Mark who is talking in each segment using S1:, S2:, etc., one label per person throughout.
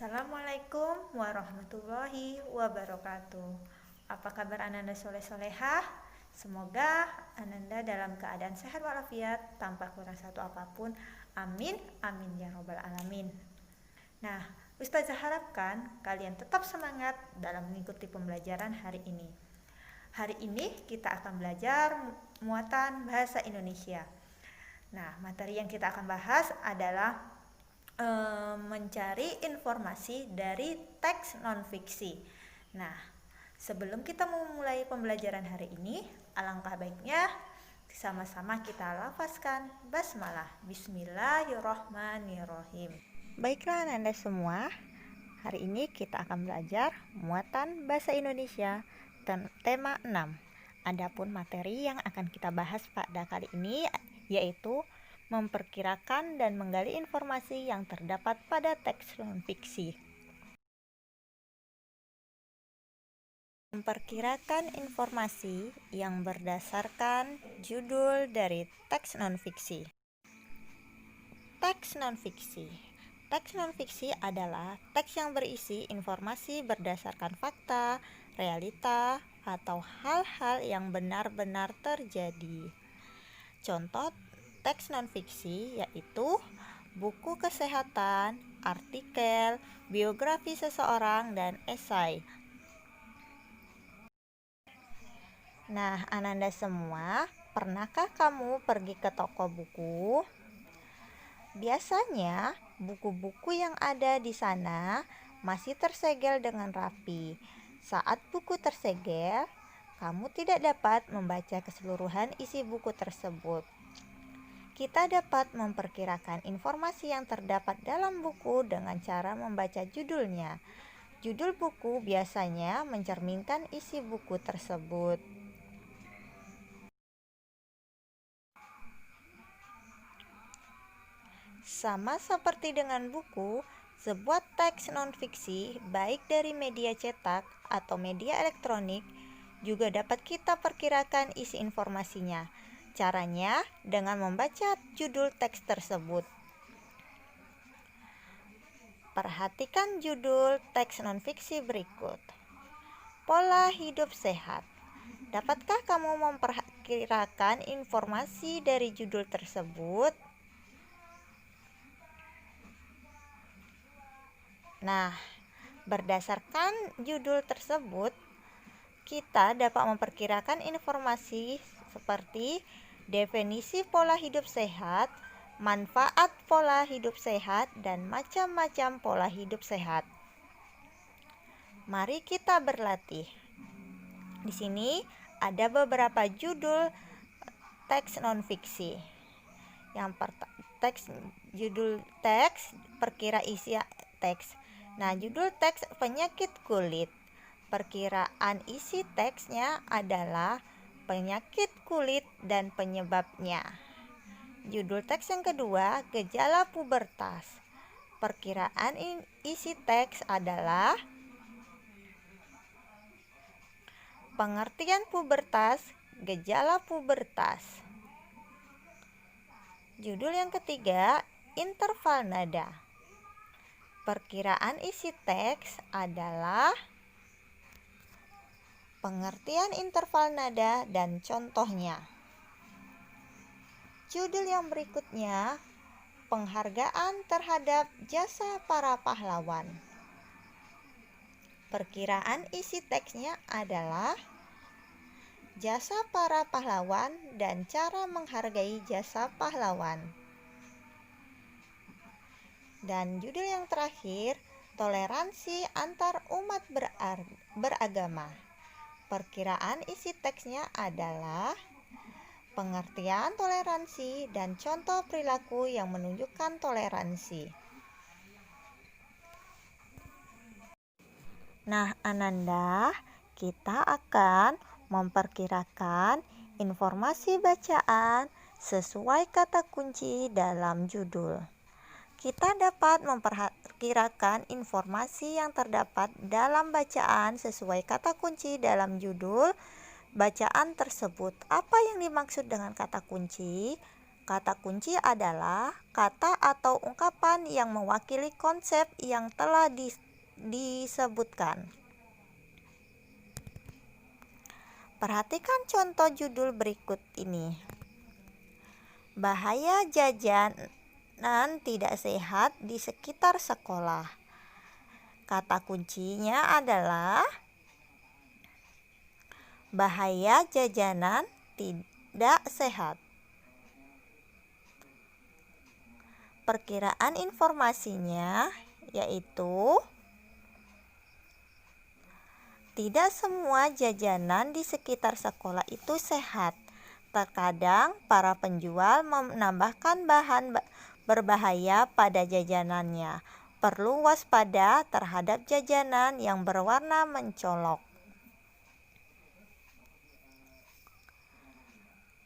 S1: Assalamualaikum warahmatullahi wabarakatuh. Apa kabar Ananda soleh-solehah? Semoga Ananda dalam keadaan sehat walafiat tanpa kurang satu apapun. Amin, amin ya robbal alamin. Nah, Ustazah harapkan kalian tetap semangat dalam mengikuti pembelajaran hari ini. Hari ini kita akan belajar muatan bahasa Indonesia. Nah, materi yang kita akan bahas adalah mencari informasi dari teks non-fiksi. Nah, sebelum kita memulai pembelajaran hari ini, alangkah baiknya sama-sama kita lafazkan basmalah. Bismillahirrohmanirrohim. Baiklah Anda semua, hari ini kita akan belajar muatan bahasa Indonesia tema 6. Adapun materi yang akan kita bahas pada kali ini yaitu memperkirakan dan menggali informasi yang terdapat pada teks non-fiksi. Memperkirakan informasi yang berdasarkan judul dari teks non-fiksi. Teks non-fiksi. Teks non-fiksi adalah teks yang berisi informasi berdasarkan fakta, realita, atau hal-hal yang benar-benar terjadi. Contoh teks non-fiksi yaitu buku kesehatan, artikel, biografi seseorang, dan esai. Nah, Ananda semua, pernahkah kamu pergi ke toko buku? Biasanya, buku-buku yang ada di sana masih tersegel dengan rapi. Saat buku tersegel, kamu tidak dapat membaca keseluruhan isi buku tersebut. Kita dapat memperkirakan informasi yang terdapat dalam buku dengan cara membaca judulnya. Judul buku biasanya mencerminkan isi buku tersebut. Sama seperti dengan buku, sebuah teks non-fiksi baik dari media cetak atau media elektronik juga dapat kita perkirakan isi informasinya. Caranya dengan membaca judul teks tersebut. Perhatikan judul teks non-fiksi berikut. Pola hidup sehat. Dapatkah kamu memperkirakan informasi dari judul tersebut? Nah, berdasarkan judul tersebut, kita dapat memperkirakan informasi seperti definisi pola hidup sehat, manfaat pola hidup sehat, dan macam-macam pola hidup sehat. Mari kita berlatih. Di sini ada beberapa judul teks non-fiksi. Yang judul teks, perkira isi teks. Nah, judul teks penyakit kulit. Perkiraan isi teksnya adalah penyakit kulit dan penyebabnya. Judul teks yang kedua, gejala pubertas. Perkiraan isi teks adalah pengertian pubertas, gejala pubertas. Judul yang ketiga, interval nada. Perkiraan isi teks adalah pengertian interval nada dan contohnya. Judul yang berikutnya, penghargaan terhadap jasa para pahlawan. Perkiraan isi teksnya adalah jasa para pahlawan dan cara menghargai jasa pahlawan. Dan judul yang terakhir, toleransi antar umat beragama. Perkiraan isi teksnya adalah pengertian toleransi dan contoh perilaku yang menunjukkan toleransi. Nah, Ananda, kita akan memperkirakan informasi bacaan sesuai kata kunci dalam judul. Kita dapat memperkirakan informasi yang terdapat dalam bacaan sesuai kata kunci dalam judul bacaan tersebut. Apa yang dimaksud dengan kata kunci? Kata kunci adalah kata atau ungkapan yang mewakili konsep yang telah disebutkan. Perhatikan contoh judul berikut ini. Bahaya jajanan tidak sehat di sekitar sekolah. Kata kuncinya adalah bahaya jajanan tidak sehat. Perkiraan informasinya yaitu tidak semua jajanan di sekitar sekolah itu sehat. Terkadang para penjual menambahkan bahan berbahaya pada jajanannya. Perlu waspada terhadap jajanan yang berwarna mencolok.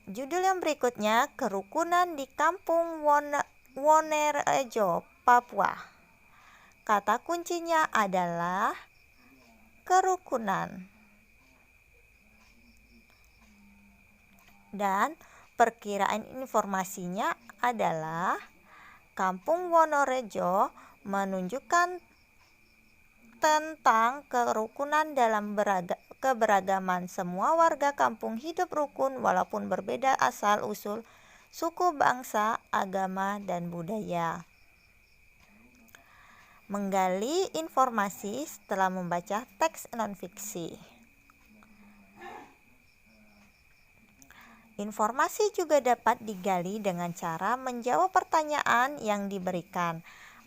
S1: Judul yang berikutnya, kerukunan di Kampung Wonorejo, Papua. Kata kuncinya adalah kerukunan. Dan perkiraan informasinya adalah Kampung Wonorejo menunjukkan tentang kerukunan dalam keberagaman. Semua warga kampung hidup rukun walaupun berbeda asal-usul, suku, bangsa, agama, dan budaya. Menggali informasi setelah membaca teks non-fiksi. Informasi juga dapat digali dengan cara menjawab pertanyaan yang diberikan.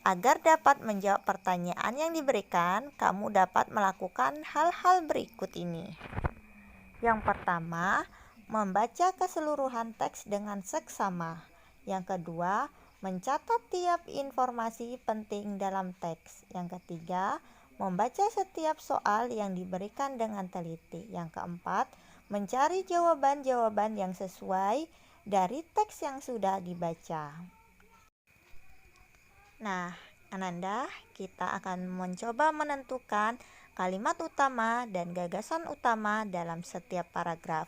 S1: Agar dapat menjawab pertanyaan yang diberikan, kamu dapat melakukan hal-hal berikut ini. Yang pertama, membaca keseluruhan teks dengan seksama. Yang kedua, mencatat tiap informasi penting dalam teks. Yang ketiga, membaca setiap soal yang diberikan dengan teliti. Yang keempat, mencari jawaban-jawaban yang sesuai dari teks yang sudah dibaca. Nah, Ananda, kita akan mencoba menentukan kalimat utama dan gagasan utama dalam setiap paragraf.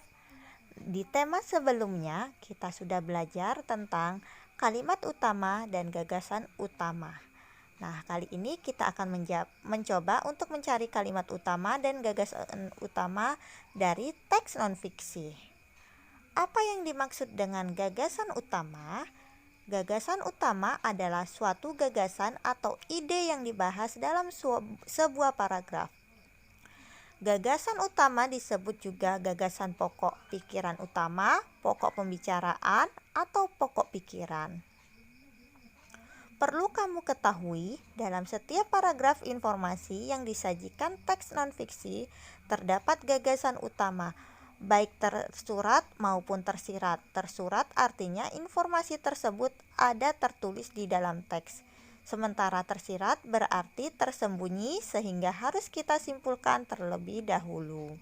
S1: Di tema sebelumnya, kita sudah belajar tentang kalimat utama dan gagasan utama. Nah, kali ini kita akan mencoba untuk mencari kalimat utama dan gagasan utama dari teks non-fiksi. Apa yang dimaksud dengan gagasan utama? Gagasan utama adalah suatu gagasan atau ide yang dibahas dalam sebuah paragraf. Gagasan utama disebut juga gagasan pokok pikiran utama, pokok pembicaraan, atau pokok pikiran. Perlu kamu ketahui, dalam setiap paragraf informasi yang disajikan teks non-fiksi terdapat gagasan utama, baik tersurat maupun tersirat. Tersurat artinya informasi tersebut ada tertulis di dalam teks. Sementara tersirat berarti tersembunyi sehingga harus kita simpulkan terlebih dahulu.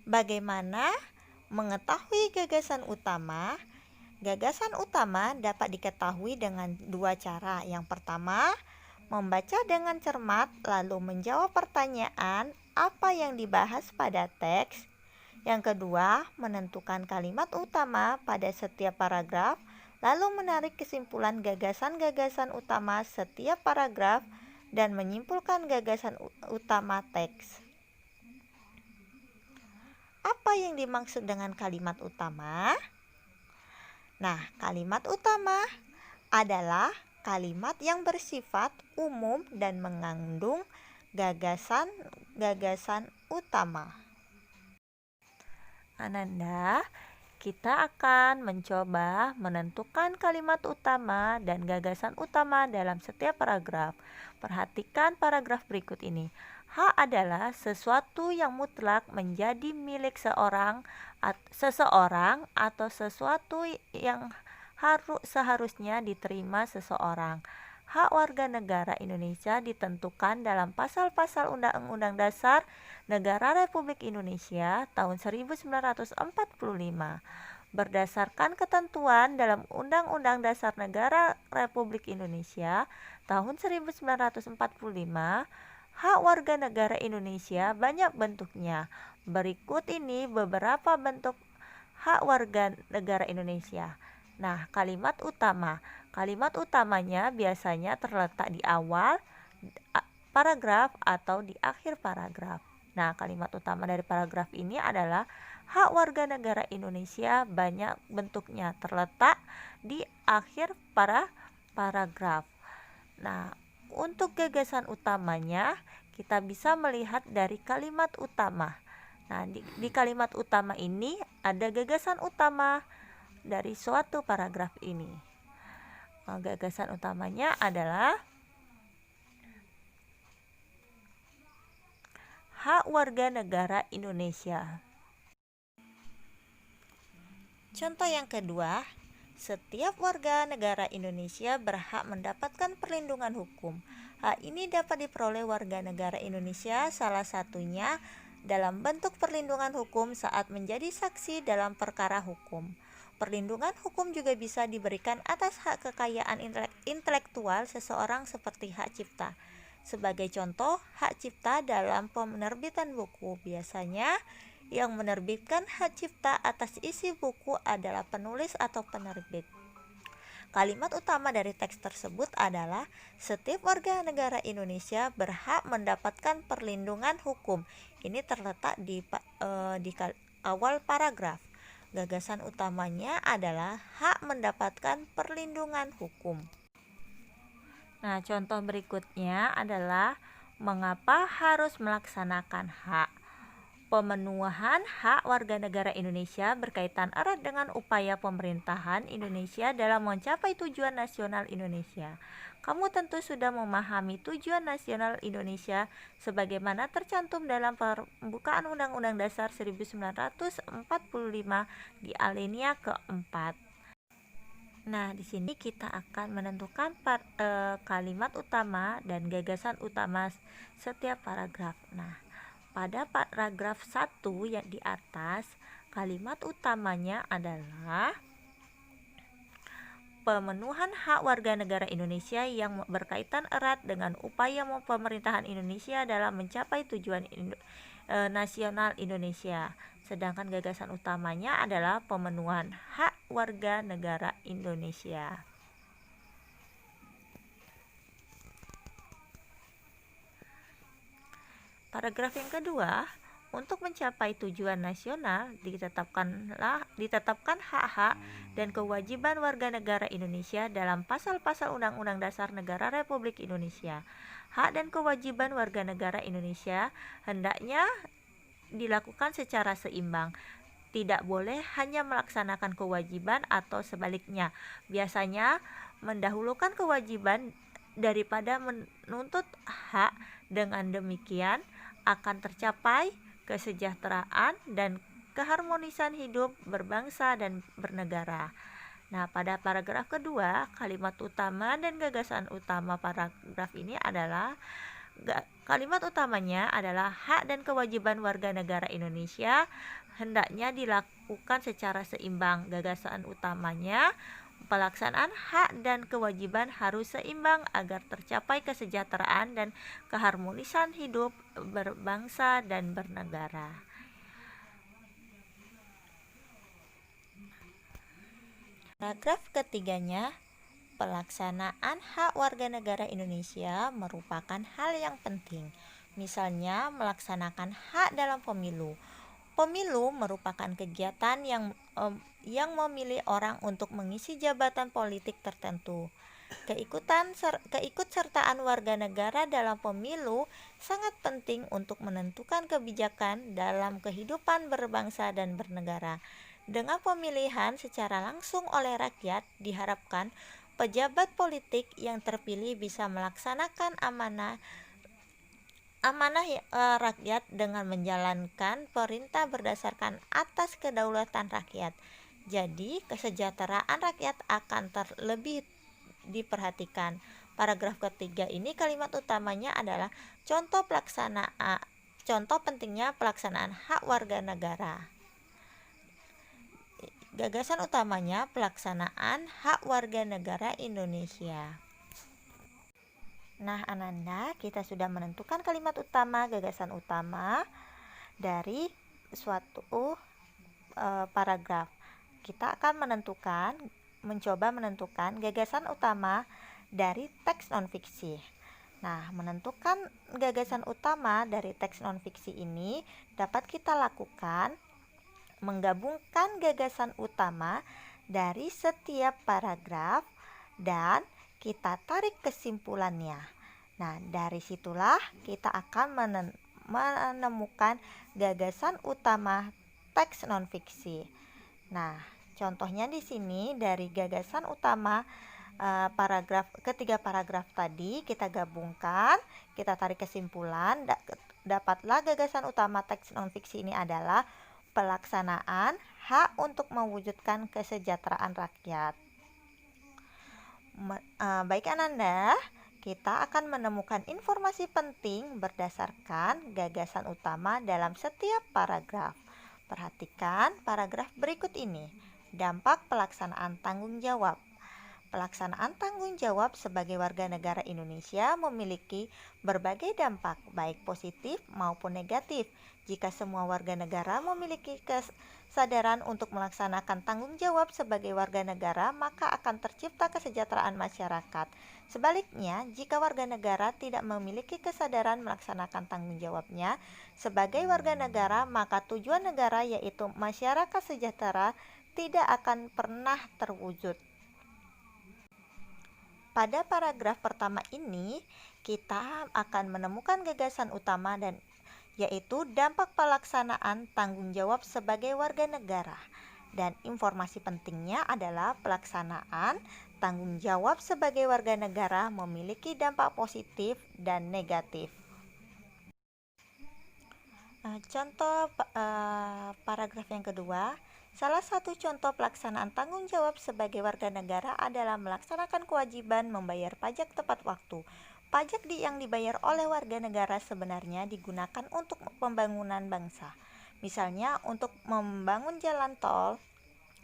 S1: Bagaimana mengetahui gagasan utama? Gagasan utama dapat diketahui dengan dua cara. Yang pertama, membaca dengan cermat lalu menjawab pertanyaan apa yang dibahas pada teks. Yang kedua, menentukan kalimat utama pada setiap paragraf lalu menarik kesimpulan gagasan-gagasan utama setiap paragraf dan menyimpulkan gagasan utama teks. Apa yang dimaksud dengan kalimat utama? Nah, kalimat utama adalah kalimat yang bersifat umum dan mengandung gagasan utama. Ananda, kita akan mencoba menentukan kalimat utama dan gagasan utama dalam setiap paragraf. Perhatikan paragraf berikut ini. Hak adalah sesuatu yang mutlak menjadi milik seseorang atau sesuatu yang seharusnya diterima seseorang. Hak warga negara Indonesia ditentukan dalam pasal-pasal Undang-Undang Dasar Negara Republik Indonesia tahun 1945. Berdasarkan ketentuan dalam Undang-Undang Dasar Negara Republik Indonesia tahun 1945,
S2: Hak warga negara Indonesia banyak bentuknya. Berikut ini beberapa bentuk hak warga negara Indonesia. Nah, kalimat utama. Kalimat utamanya biasanya terletak di awal paragraf atau di akhir paragraf. Nah, kalimat utama dari paragraf ini adalah hak warga negara Indonesia banyak bentuknya, terletak di akhir paragraf. Nah, untuk gagasan utamanya kita bisa melihat dari kalimat utama. Nah, di kalimat utama ini ada gagasan utama dari suatu paragraf ini. Gagasan utamanya adalah hak warga negara Indonesia. Contoh yang kedua, setiap warga negara Indonesia berhak mendapatkan perlindungan hukum. Hak ini dapat diperoleh warga negara Indonesia salah satunya dalam bentuk perlindungan hukum saat menjadi saksi dalam perkara hukum. Perlindungan hukum juga bisa diberikan atas hak kekayaan intelektual seseorang seperti hak cipta. Sebagai contoh, hak cipta dalam penerbitan buku. Biasanya yang menerbitkan hak cipta atas isi buku adalah penulis atau penerbit. Kalimat utama dari teks tersebut adalah setiap warga negara Indonesia berhak mendapatkan perlindungan hukum. Ini terletak di awal paragraf. Gagasan utamanya adalah hak mendapatkan perlindungan hukum. Nah, contoh berikutnya adalah mengapa harus melaksanakan hak. Pemenuhan hak warga negara Indonesia berkaitan erat dengan upaya pemerintahan Indonesia dalam mencapai tujuan nasional Indonesia. Kamu tentu sudah memahami tujuan nasional Indonesia sebagaimana tercantum dalam pembukaan Undang-Undang Dasar 1945 di alinea keempat. Nah, di sini kita akan menentukan kalimat utama dan gagasan utama setiap paragraf. Nah, pada paragraf 1 yang di atas, kalimat utamanya adalah pemenuhan hak warga negara Indonesia yang berkaitan erat dengan upaya pemerintahan Indonesia dalam mencapai tujuan nasional Indonesia. Sedangkan gagasan utamanya adalah pemenuhan hak warga negara Indonesia. Paragraf yang kedua, untuk mencapai tujuan nasional ditetapkan hak-hak dan kewajiban warga negara Indonesia dalam pasal-pasal Undang-Undang Dasar Negara Republik Indonesia. Hak dan kewajiban warga negara Indonesia hendaknya dilakukan secara seimbang. Tidak boleh hanya melaksanakan kewajiban atau sebaliknya. Biasanya mendahulukan kewajiban daripada menuntut hak. Dengan demikian akan tercapai kesejahteraan dan keharmonisan hidup berbangsa dan bernegara. Nah, pada paragraf kedua, kalimat utama dan gagasan utama paragraf ini adalah kalimat utamanya adalah hak dan kewajiban warga negara Indonesia hendaknya dilakukan secara seimbang. Gagasan utamanya, pelaksanaan hak dan kewajiban harus seimbang agar tercapai kesejahteraan dan keharmonisan hidup berbangsa dan bernegara. Paragraf ketiganya, pelaksanaan hak warga negara Indonesia merupakan hal yang penting. Misalnya, melaksanakan hak dalam pemilu. Pemilu merupakan kegiatan yang memilih orang untuk mengisi jabatan politik tertentu. Keikutsertaan warga negara dalam pemilu sangat penting untuk menentukan kebijakan dalam kehidupan berbangsa dan bernegara. Dengan pemilihan secara langsung oleh rakyat, diharapkan pejabat politik yang terpilih bisa melaksanakan amanah rakyat dengan menjalankan perintah berdasarkan atas kedaulatan rakyat. Jadi, kesejahteraan rakyat akan lebih diperhatikan. Paragraf ketiga ini kalimat utamanya adalah contoh pentingnya pelaksanaan hak warga negara. Gagasan utamanya pelaksanaan hak warga negara Indonesia. Nah, Ananda, kita sudah menentukan kalimat utama, gagasan utama dari suatu paragraf. Kita akan mencoba menentukan gagasan utama dari teks non-fiksi. Nah, menentukan gagasan utama dari teks non-fiksi ini dapat kita lakukan menggabungkan gagasan utama dari setiap paragraf dan kita tarik kesimpulannya. Nah, dari situlah kita akan menemukan gagasan utama teks non-fiksi. Nah, contohnya di sini dari gagasan utama ketiga paragraf tadi kita gabungkan, kita tarik kesimpulan, dapatlah gagasan utama teks non-fiksi ini adalah pelaksanaan hak untuk mewujudkan kesejahteraan rakyat. Baik Ananda, kita akan menemukan informasi penting berdasarkan gagasan utama dalam setiap paragraf. Perhatikan paragraf berikut ini. Dampak pelaksanaan tanggung jawab. Pelaksanaan tanggung jawab sebagai warga negara Indonesia memiliki berbagai dampak, baik positif maupun negatif. Jika semua warga negara memiliki kesadaran untuk melaksanakan tanggung jawab sebagai warga negara, maka akan tercipta kesejahteraan masyarakat. Sebaliknya, jika warga negara tidak memiliki kesadaran melaksanakan tanggung jawabnya sebagai warga negara, maka tujuan negara yaitu masyarakat sejahtera tidak akan pernah terwujud. Pada paragraf pertama ini, kita akan menemukan gagasan utama yaitu dampak pelaksanaan tanggung jawab sebagai warga negara. Dan informasi pentingnya adalah pelaksanaan tanggung jawab sebagai warga negara memiliki dampak positif dan negatif. Contoh paragraf yang kedua. Salah satu contoh pelaksanaan tanggung jawab sebagai warga negara adalah melaksanakan kewajiban membayar pajak tepat waktu. Pajak yang dibayar oleh warga negara sebenarnya digunakan untuk pembangunan bangsa. Misalnya untuk membangun jalan tol,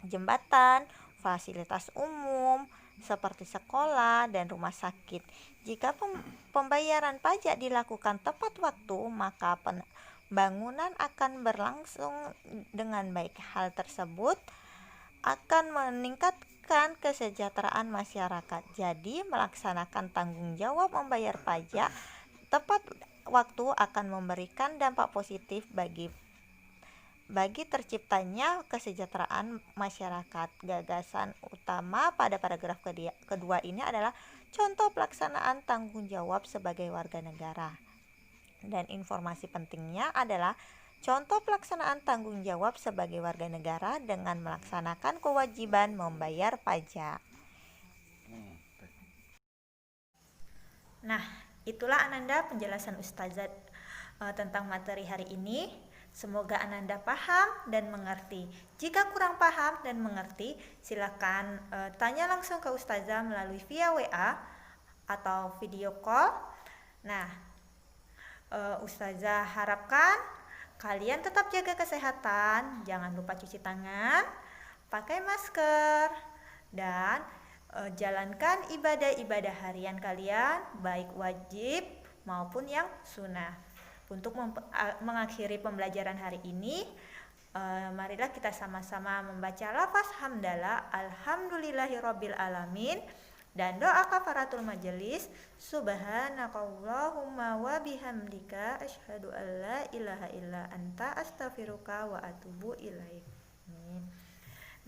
S2: jembatan, fasilitas umum seperti sekolah dan rumah sakit. Jika pembayaran pajak dilakukan tepat waktu, maka bangunan akan berlangsung dengan baik. Hal tersebut akan meningkatkan kesejahteraan masyarakat. Jadi, melaksanakan tanggung jawab membayar pajak tepat waktu akan memberikan dampak positif bagi terciptanya kesejahteraan masyarakat. Gagasan utama pada paragraf kedua ini adalah contoh pelaksanaan tanggung jawab sebagai warga negara. Dan informasi pentingnya adalah contoh pelaksanaan tanggung jawab sebagai warga negara dengan melaksanakan kewajiban membayar pajak.
S1: Nah, itulah Ananda penjelasan Ustazah tentang materi hari ini. Semoga Ananda paham dan mengerti. Jika kurang paham dan mengerti, silakan tanya langsung ke Ustazah melalui via WA atau video call. Nah, Ustazah harapkan kalian tetap jaga kesehatan, jangan lupa cuci tangan, pakai masker, dan jalankan ibadah-ibadah harian kalian, baik wajib maupun yang sunnah. Untuk mengakhiri pembelajaran hari ini, marilah kita sama-sama membaca lafaz hamdalah, alhamdulillahirabbil alamin, dan doa kafaratul majelis, subhanakallahumma wa bihamdika asyhadu an la ilaha illa anta astaghfiruka wa atubu ilaik.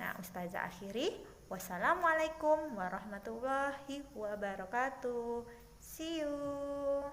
S1: Nah, Ustazah akhiri, wassalamualaikum warahmatullahi wabarakatuh. See you.